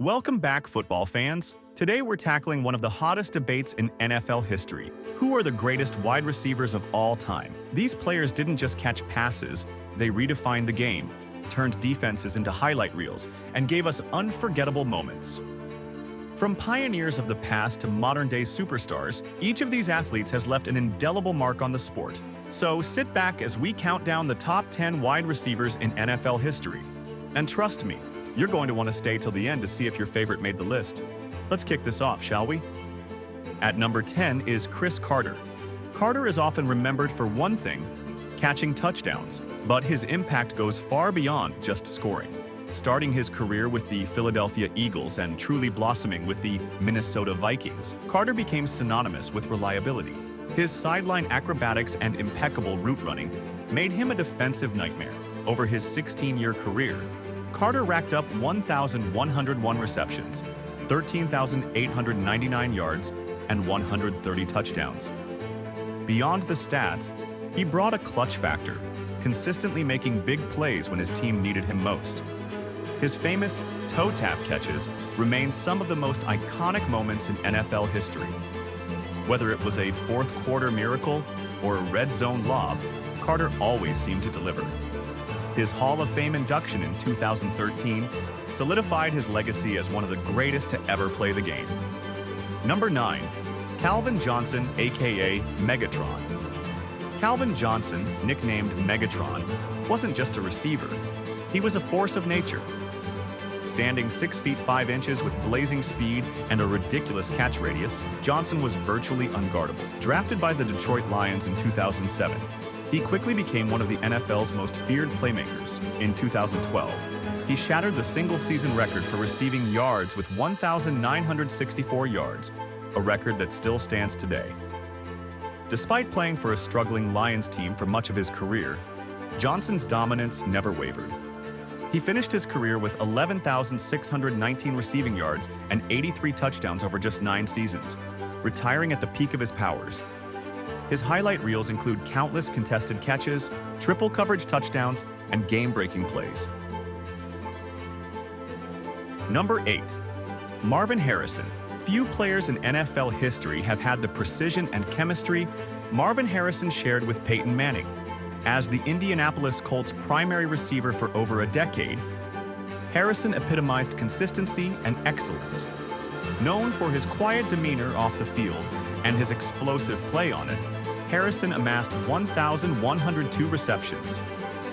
Welcome back, football fans. Today we're tackling one of the hottest debates in NFL history. Who are the greatest wide receivers of all time? These players didn't just catch passes, they redefined the game, turned defenses into highlight reels, and gave us unforgettable moments. From pioneers of the past to modern-day superstars, each of these athletes has left an indelible mark on the sport. So sit back as we count down the top 10 wide receivers in NFL history. And trust me, you're going to want to stay till the end to see if your favorite made the list. Let's kick this off, shall we? At number 10 is Cris Carter. Carter is often remembered for one thing, catching touchdowns, but his impact goes far beyond just scoring. Starting his career with the Philadelphia Eagles and truly blossoming with the Minnesota Vikings, Carter became synonymous with reliability. His sideline acrobatics and impeccable route running made him a defensive nightmare. Over his 16-year career, Carter racked up 1,101 receptions, 13,899 yards, and 130 touchdowns. Beyond the stats, he brought a clutch factor, consistently making big plays when his team needed him most. His famous toe tap catches remain some of the most iconic moments in NFL history. Whether it was a fourth-quarter miracle or a red zone lob, Carter always seemed to deliver. His Hall of Fame induction in 2013 solidified his legacy as one of the greatest to ever play the game. Number 9. Calvin Johnson, aka Megatron. Calvin Johnson, nicknamed Megatron, wasn't just a receiver. He was a force of nature. Standing 6 feet 5 inches with blazing speed and a ridiculous catch radius, Johnson was virtually unguardable. Drafted by the Detroit Lions in 2007, he quickly became one of the NFL's most feared playmakers. In 2012, he shattered the single-season record for receiving yards with 1,964 yards, a record that still stands today. Despite playing for a struggling Lions team for much of his career, Johnson's dominance never wavered. He finished his career with 11,619 receiving yards and 83 touchdowns over just 9 seasons, retiring at the peak of his powers. His highlight reels include countless contested catches, triple coverage touchdowns, and game-breaking plays. Number 8. Marvin Harrison. Few players in NFL history have had the precision and chemistry Marvin Harrison shared with Peyton Manning. As the Indianapolis Colts' primary receiver for over a decade, Harrison epitomized consistency and excellence. Known for his quiet demeanor off the field and his explosive play on it, Harrison amassed 1,102 receptions,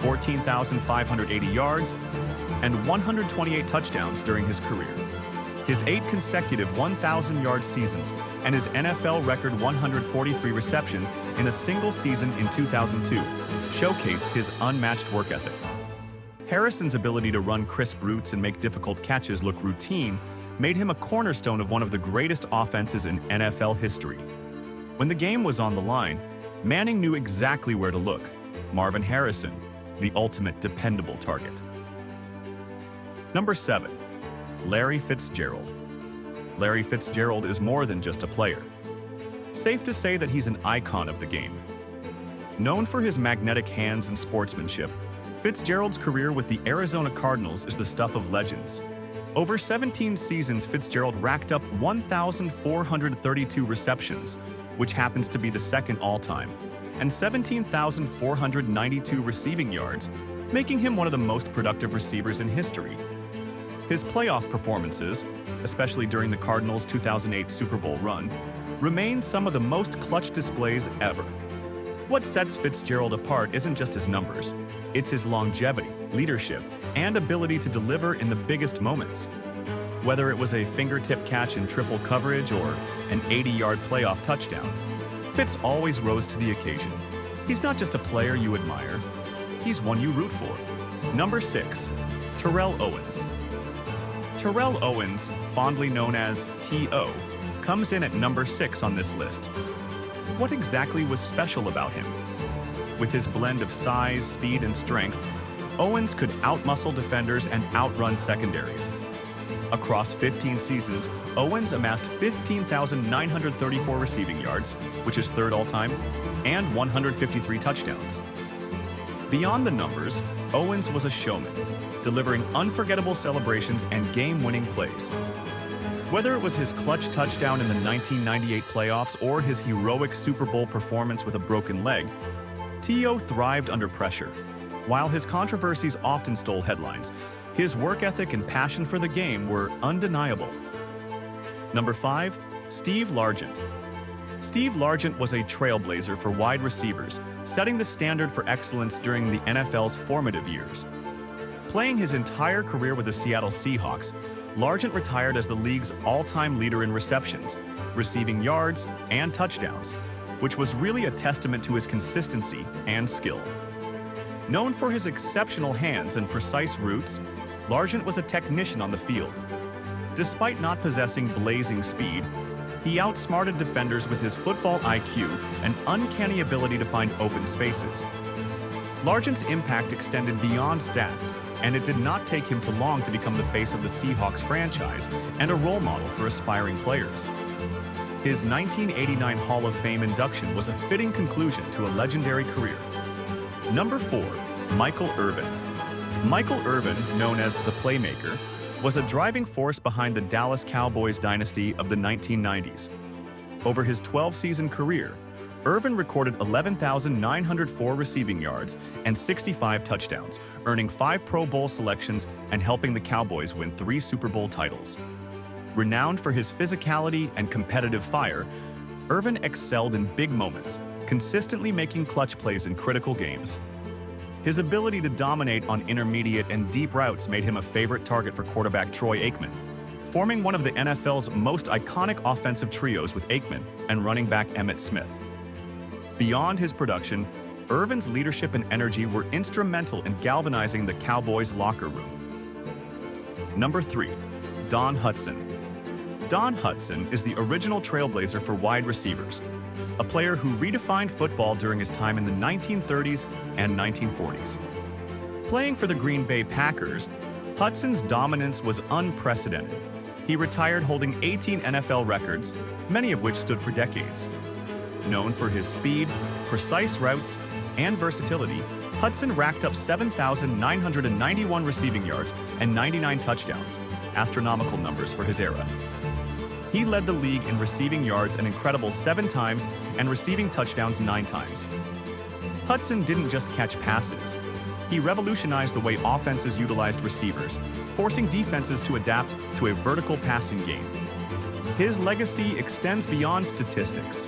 14,580 yards, and 128 touchdowns during his career. His 8 consecutive 1,000-yard seasons and his NFL record 143 receptions in a single season in 2002 showcase his unmatched work ethic. Harrison's ability to run crisp routes and make difficult catches look routine made him a cornerstone of one of the greatest offenses in NFL history. When the game was on the line, Manning knew exactly where to look. Marvin Harrison, the ultimate dependable target. Number 7. Larry Fitzgerald. Larry Fitzgerald is more than just a player. Safe to say that he's an icon of the game. Known for his magnetic hands and sportsmanship, Fitzgerald's career with the Arizona Cardinals is the stuff of legends. Over 17 seasons, Fitzgerald racked up 1,432 receptions, which happens to be the second all-time, and 17,492 receiving yards, making him one of the most productive receivers in history. His playoff performances, especially during the Cardinals' 2008 Super Bowl run, remain some of the most clutch displays ever. What sets Fitzgerald apart isn't just his numbers, it's his longevity, leadership, and ability to deliver in the biggest moments. Whether it was a fingertip catch in triple coverage or an 80-yard playoff touchdown, Fitz always rose to the occasion. He's not just a player you admire, he's one you root for. Number 6. Terrell Owens. Terrell Owens, fondly known as T.O., comes in at number 6 on this list. What exactly was special about him? With his blend of size, speed, and strength, Owens could outmuscle defenders and outrun secondaries. Across 15 seasons, Owens amassed 15,934 receiving yards, which is third all-time, and 153 touchdowns. Beyond the numbers, Owens was a showman, delivering unforgettable celebrations and game-winning plays. Whether it was his clutch touchdown in the 1998 playoffs or his heroic Super Bowl performance with a broken leg, T.O. thrived under pressure. While his controversies often stole headlines, his work ethic and passion for the game were undeniable. Number 5. Steve Largent. Steve Largent was a trailblazer for wide receivers, setting the standard for excellence during the NFL's formative years. Playing his entire career with the Seattle Seahawks, Largent retired as the league's all-time leader in receptions, receiving yards, and touchdowns, which was really a testament to his consistency and skill. Known for his exceptional hands and precise routes, Largent was a technician on the field. Despite not possessing blazing speed, he outsmarted defenders with his football IQ and uncanny ability to find open spaces. Largent's impact extended beyond stats, and it did not take him too long to become the face of the Seahawks franchise and a role model for aspiring players. His 1989 Hall of Fame induction was a fitting conclusion to a legendary career. Number 4. Michael Irvin. Michael Irvin, known as the Playmaker, was a driving force behind the Dallas Cowboys dynasty of the 1990s. Over his 12-season career, Irvin recorded 11,904 receiving yards and 65 touchdowns, earning 5 Pro Bowl selections and helping the Cowboys win 3 Super Bowl titles. Renowned for his physicality and competitive fire, Irvin excelled in big moments, consistently making clutch plays in critical games. His ability to dominate on intermediate and deep routes made him a favorite target for quarterback Troy Aikman, forming one of the NFL's most iconic offensive trios with Aikman and running back Emmitt Smith. Beyond his production, Irvin's leadership and energy were instrumental in galvanizing the Cowboys' locker room. Number 3. Don Hutson. Don Hutson is the original trailblazer for wide receivers, a player who redefined football during his time in the 1930s and 1940s. Playing for the Green Bay Packers, Hutson's dominance was unprecedented. He retired holding 18 NFL records, many of which stood for decades. Known for his speed, precise routes, and versatility, Hutson racked up 7,991 receiving yards and 99 touchdowns, astronomical numbers for his era. He led the league in receiving yards an incredible 7 times and receiving touchdowns 9 times. Hutson didn't just catch passes. He revolutionized the way offenses utilized receivers, forcing defenses to adapt to a vertical passing game. His legacy extends beyond statistics.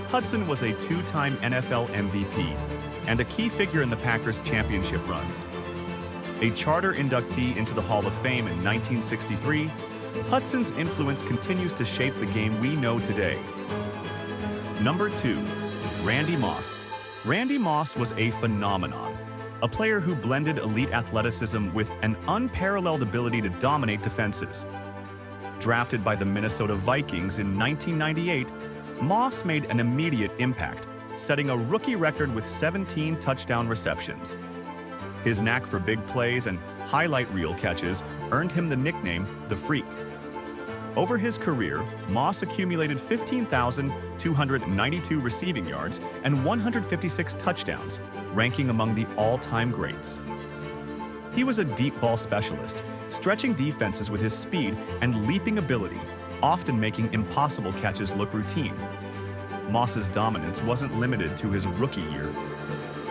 Hutson was a 2-time NFL MVP and a key figure in the Packers' championship runs. A charter inductee into the Hall of Fame in 1963, Hutson's influence continues to shape the game we know today. Number 2. Randy Moss. Randy Moss was a phenomenon, a player who blended elite athleticism with an unparalleled ability to dominate defenses. Drafted by the Minnesota Vikings in 1998, Moss made an immediate impact, setting a rookie record with 17 touchdown receptions. His knack for big plays and highlight reel catches earned him the nickname The Freak. Over his career, Moss accumulated 15,292 receiving yards and 156 touchdowns, ranking among the all-time greats. He was a deep ball specialist, stretching defenses with his speed and leaping ability, often making impossible catches look routine. Moss's dominance wasn't limited to his rookie year.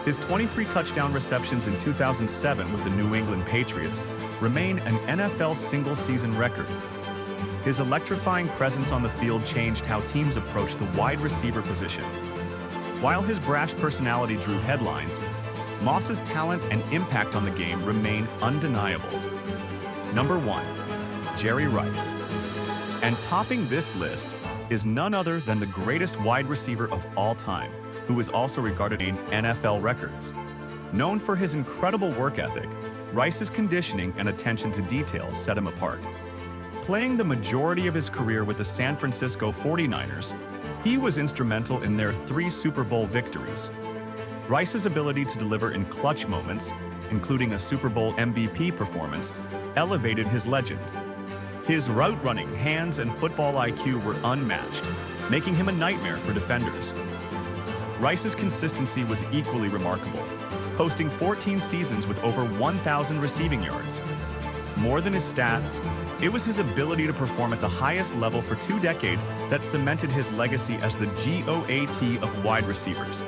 His 23 touchdown receptions in 2007 with the New England Patriots remain an NFL single-season record. His electrifying presence on the field changed how teams approached the wide receiver position. While his brash personality drew headlines, Moss's talent and impact on the game remain undeniable. Number 1. Jerry Rice. And topping this list is none other than the greatest wide receiver of all time, who is also regarded in NFL records. Known for his incredible work ethic, Rice's conditioning and attention to detail set him apart. Playing the majority of his career with the San Francisco 49ers, he was instrumental in their 3 Super Bowl victories. Rice's ability to deliver in clutch moments, including a Super Bowl MVP performance, elevated his legend. His route-running, hands, and football IQ were unmatched, making him a nightmare for defenders. Rice's consistency was equally remarkable. posting 14 seasons with over 1,000 receiving yards. More than his stats, it was his ability to perform at the highest level for 2 decades that cemented his legacy as the GOAT of wide receivers.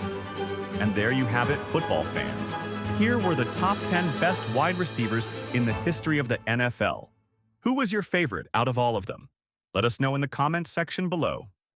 And there you have it, football fans. Here were the top 10 best wide receivers in the history of the NFL. Who was your favorite out of all of them? Let us know in the comments section below.